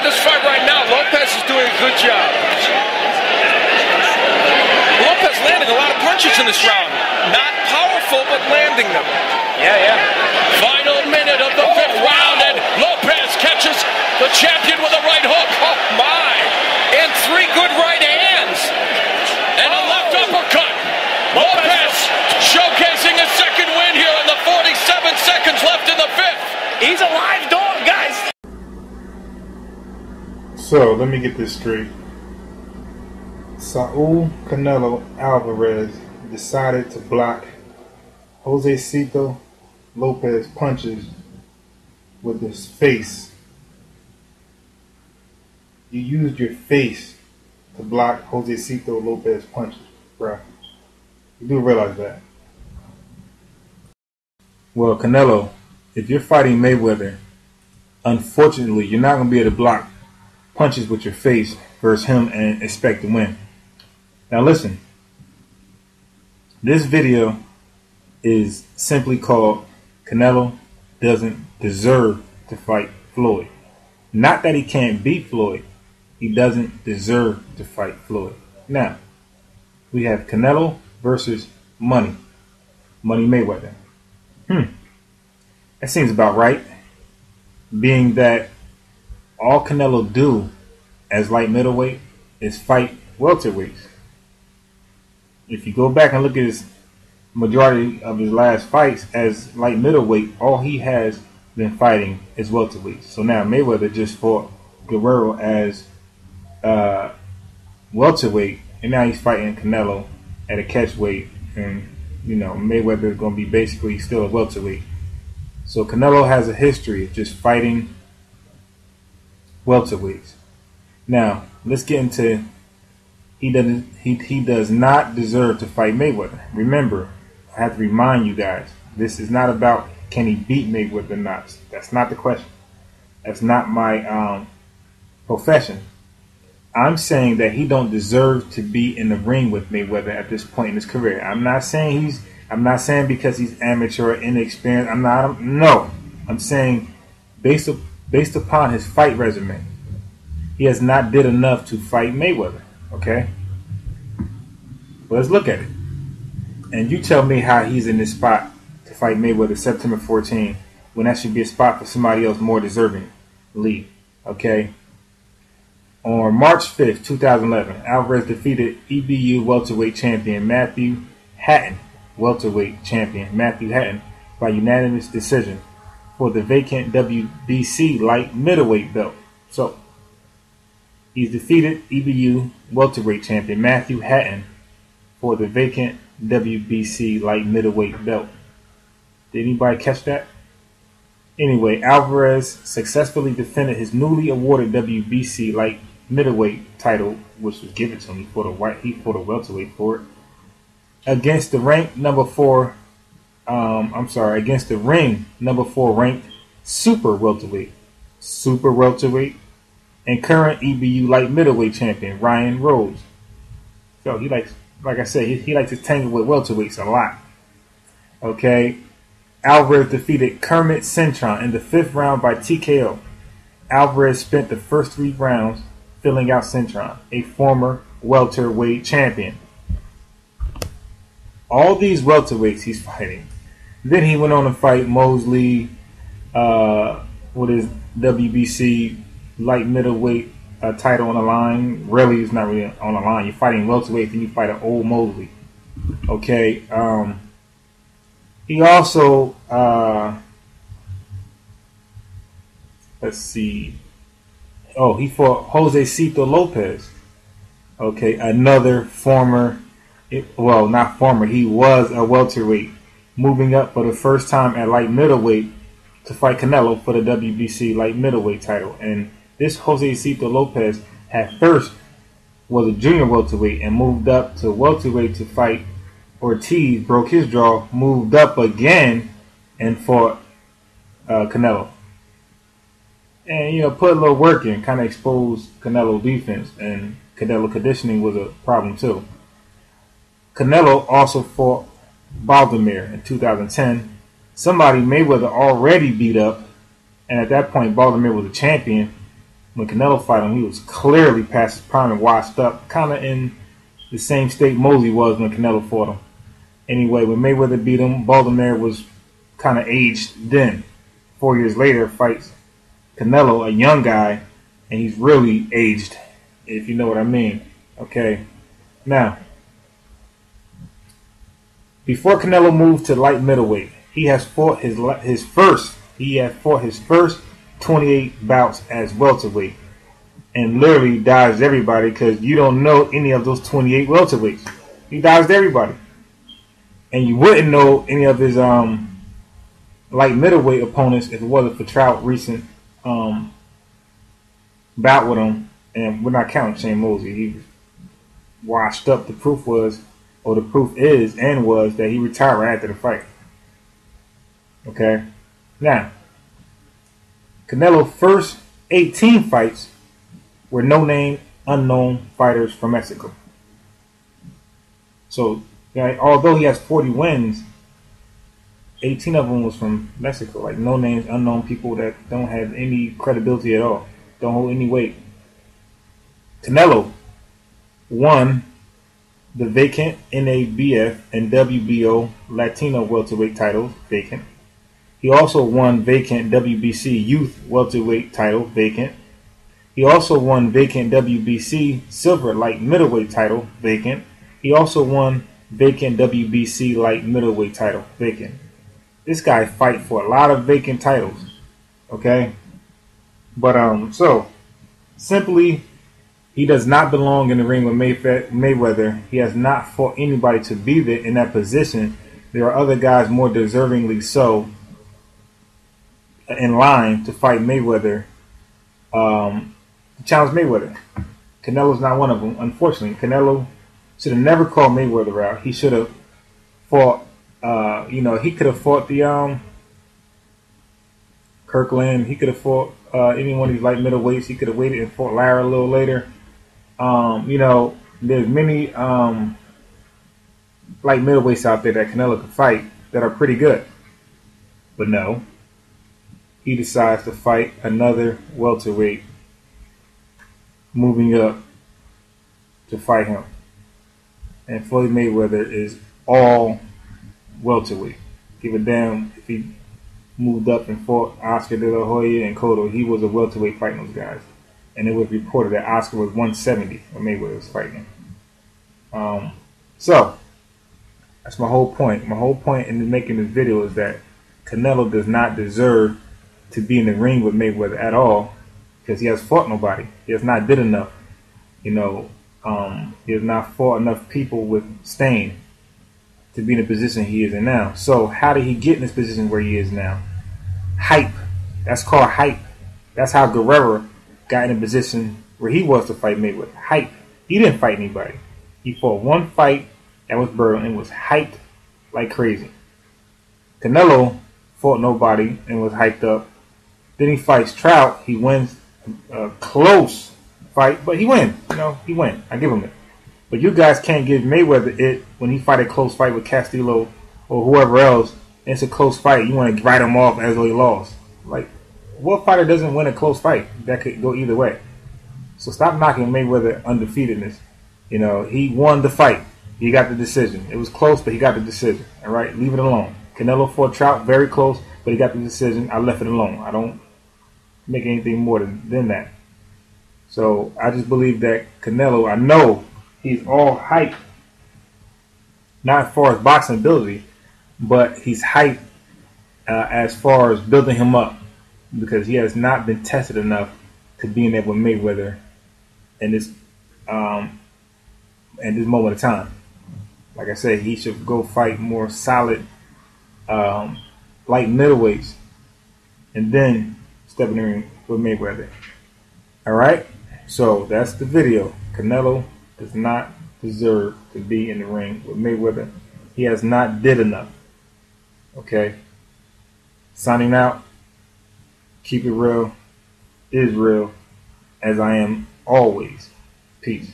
at this fight right now, Lopez is doing a good job. Lopez landing a lot of punches in this round. Not powerful, but landing them. Yeah. Final minute of the fifth round, and Lopez catches the champion with a right hook. Oh, my. And 3 good right hands. And a left uppercut. Lopez showcasing a second win here in the 47 seconds left in the fifth. He's a live dog, guys. So, let me get this straight. Saul Canelo Alvarez decided to block Josecito Lopez punches with his face. You used your face to block Josecito Lopez punches, bro. You do realize that. Well, Canelo, if you're fighting Mayweather, unfortunately, you're not going to be able to block punches with your face versus him and expect to win. Now listen, this video is simply called Canelo Doesn't Deserve to Fight Floyd. Not that he can't beat Floyd, he doesn't deserve to fight Floyd. Now, we have Canelo versus Money Mayweather. That seems about right, being that all Canelo do as light middleweight is fight welterweights. If you go back and look at his majority of his last fights as light middleweight, all he has been fighting is welterweights. So now Mayweather just fought Guerrero as welterweight, and now he's fighting Canelo at a catchweight, and you know Mayweather is going to be basically still a welterweight. So Canelo has a history of just fighting welterweights. Now let's get into he does not deserve to fight Mayweather. Remember, I have to remind you guys, this is not about can he beat Mayweather or not. That's not the question. That's not my profession. I'm saying that he don't deserve to be in the ring with Mayweather at this point in his career. I'm not saying because he's amateur or inexperienced. I'm saying based upon his fight resume, he has not did enough to fight Mayweather. Okay? Well, let's look at it. And you tell me how he's in this spot to fight Mayweather September 14, when that should be a spot for somebody else more deserving. Lee. Okay? On March 5th, 2011, Alvarez defeated EBU welterweight champion Matthew Hatton, welterweight champion Matthew Hatton, by unanimous decision for the vacant WBC light middleweight belt. So, he's defeated EBU welterweight champion Matthew Hatton for the vacant WBC light middleweight belt. Did anybody catch that? Anyway, Alvarez successfully defended his newly awarded WBC light middleweight title, which was given to him. He fought a welterweight for it against the ring number 4 ranked super welterweight, and current EBU light middleweight champion Ryan Rose. So he likes, like I said, he likes to tangle with welterweights a lot. Okay, Alvarez defeated Kermit Cintron in the 5th round by TKO. Alvarez spent the first 3 rounds filling out Cintron, a former welterweight champion. All these welterweights he's fighting. Then he went on to fight Mosley with his WBC light middleweight title on the line. Really, it's not really on the line. You're fighting welterweight, then you fight an old Mosley. Okay. He also, let's see. Oh, he fought Josecito Lopez. Okay, another former, well, not former, he was a welterweight, moving up for the first time at light middleweight to fight Canelo for the WBC light middleweight title. And this Josecito Lopez at first was a junior welterweight and moved up to welterweight to fight Ortiz, broke his jaw, moved up again and fought Canelo. And, you know, put a little work in, kind of exposed Canelo defense, and Canelo conditioning was a problem too. Canelo also fought Baldomir in 2010. Somebody Mayweather already beat up, and at that point Baldomir was a champion, When Canelo fought him, he was clearly past his prime and washed up, kind of in the same state Mosley was when Canelo fought him. Anyway, when Mayweather beat him, Baltimore was kind of aged then. 4 years later, fights Canelo, a young guy, and he's really aged, if you know what I mean. Okay, now, before Canelo moved to light middleweight, he has fought his first 28 bouts as welterweight, and literally dodged everybody because you don't know any of those 28 welterweights. He dodged everybody, and you wouldn't know any of his light middleweight opponents if it wasn't for Trout's recent bout with him. And we're not counting Shane Mosley. He washed up. The proof is that he retired right after the fight. Okay, now Canelo's first 18 fights were no-name, unknown fighters from Mexico. So, although he has 40 wins, 18 of them was from Mexico, like no names, unknown people that don't have any credibility at all, don't hold any weight. Canelo won the vacant NABF and WBO Latino welterweight titles, vacant. He also won vacant WBC Youth welterweight title, vacant. He also won vacant WBC Silver light middleweight title, vacant. He also won vacant WBC light middleweight title, vacant. This guy fight for a lot of vacant titles, okay? But so simply, he does not belong in the ring with Mayweather. He has not fought anybody to be there in that position. There are other guys more deservingly so in line to fight Mayweather, to challenge Mayweather. Canelo's not one of them, unfortunately. Canelo should have never called Mayweather out. He should have fought. He could have fought the Kirkland. He could have fought any one of these light middleweights. He could have waited and fought Lara a little later. There's many light middleweights out there that Canelo could fight that are pretty good. But no, he decides to fight another welterweight, moving up to fight him. And Floyd Mayweather is all welterweight. Give a damn if he moved up and fought Oscar De La Hoya and Cotto. He was a welterweight fighting those guys. And it was reported that Oscar was 170 when Mayweather was fighting him. So, that's my whole point. My whole point in making this video is that Canelo does not deserve to be in the ring with Mayweather at all because he has fought nobody. He has not did enough. He has not fought enough people with Stain to be in the position he is in now. So how did he get in this position where he is now? Hype. That's called hype. That's how Guerrero got in a position where he was to fight Mayweather. Hype. He didn't fight anybody. He fought one fight that was brutal and was hyped like crazy. Canelo fought nobody and was hyped up. Then he fights Trout. He wins a close fight, but he wins. He wins. I give him it. But you guys can't give Mayweather it when he fight a close fight with Castillo or whoever else. And it's a close fight. You want to write him off as though he lost. Like, what fighter doesn't win a close fight? That could go either way. So stop knocking Mayweather undefeatedness. He won the fight. He got the decision. It was close, but he got the decision. All right, leave it alone. Canelo fought Trout, very close, but he got the decision. I left it alone. I don't make anything more than that. So I just believe that Canelo, I know he's all hype, not as far as boxing ability, but he's hype as far as building him up because he has not been tested enough to be in there with Mayweather in this moment of time. Like I said, he should go fight more solid light middleweights and then step in the ring with Mayweather. All right, so that's the video. Canelo does not deserve to be in the ring with Mayweather. He has not did enough. Okay. Signing out. Keep it real. Is real. As I am always. Peace.